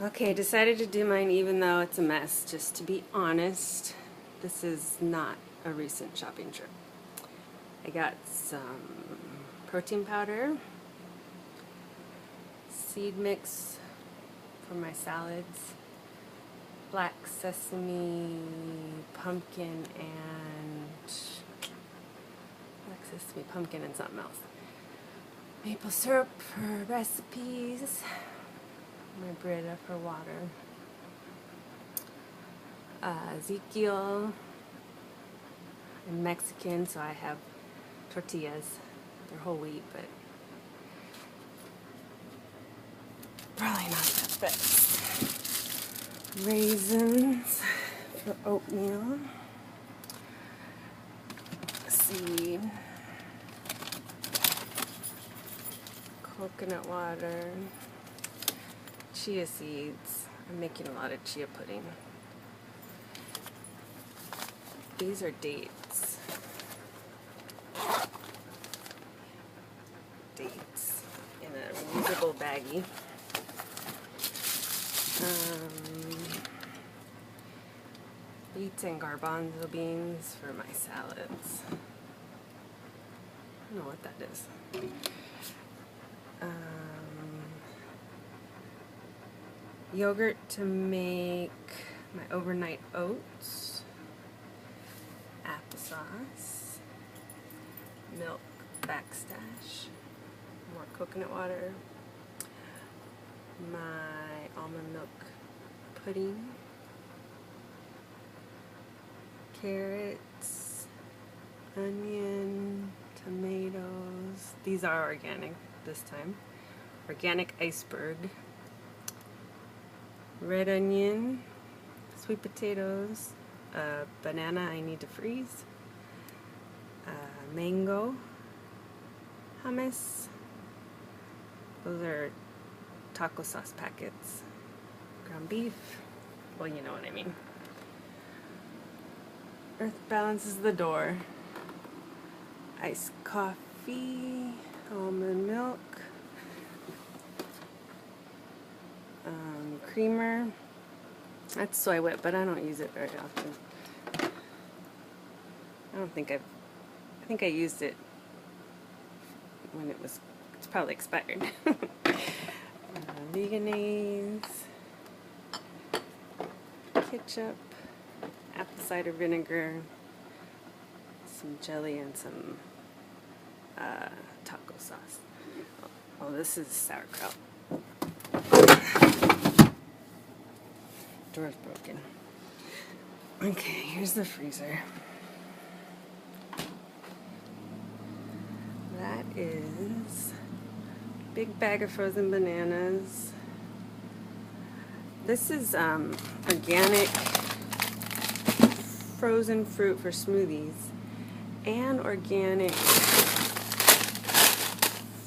Okay, decided to do mine even though it's a mess. Just to be honest, this is not a recent shopping trip. I got some protein powder, seed mix for my salads, black sesame, pumpkin, and something else. Maple syrup for recipes. My Brita for water. Ezekiel. I'm Mexican, so I have tortillas. They're whole wheat, but probably not the best. Raisins for oatmeal. Seed. Coconut water. Chia seeds. I'm making a lot of chia pudding. These are dates. Dates in a reusable baggie. Beets and garbanzo beans for my salads. I don't know what that is. Yogurt to make my overnight oats, applesauce, milk backstash, more coconut water, my almond milk pudding, carrots, onion, tomatoes. These are organic this time. Organic iceberg. Red onion, sweet potatoes, banana I need to freeze, mango, hummus, those are taco sauce packets, ground beef, well you know what I mean. Earth balances the door, iced coffee, almond milk, creamer. That's Soy Whip, but I don't use it very often. I think I used it when it's probably expired. Veganese, ketchup, apple cider vinegar, some jelly, and some taco sauce. Oh, this is sauerkraut. Door's broken. Okay, here's the freezer. That is a big bag of frozen bananas. This is organic frozen fruit for smoothies and organic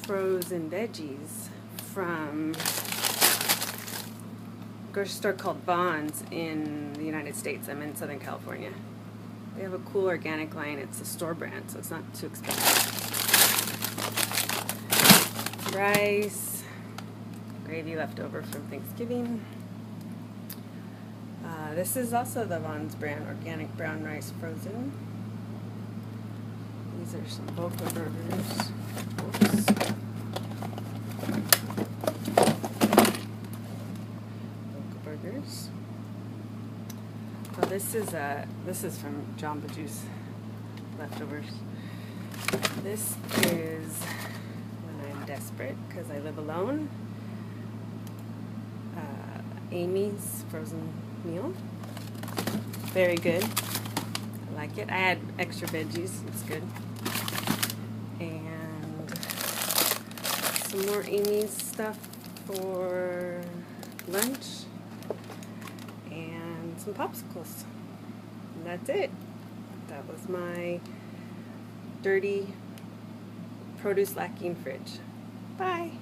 frozen veggies from grocery store called Vons in the United States. I'm in Southern California. They have a cool organic line. It's a store brand, so it's not too expensive. Rice, gravy left over from Thanksgiving. This is also the Vons brand, organic brown rice frozen. These are some Boca burgers. Oops. Well, this is from Jamba Juice leftovers. This is when I'm desperate because I live alone. Amy's frozen meal. Very good. I like it. I add extra veggies. It's good. And some more Amy's stuff for lunch. And some popsicles. And that's it. That was my dirty produce lacking fridge. Bye.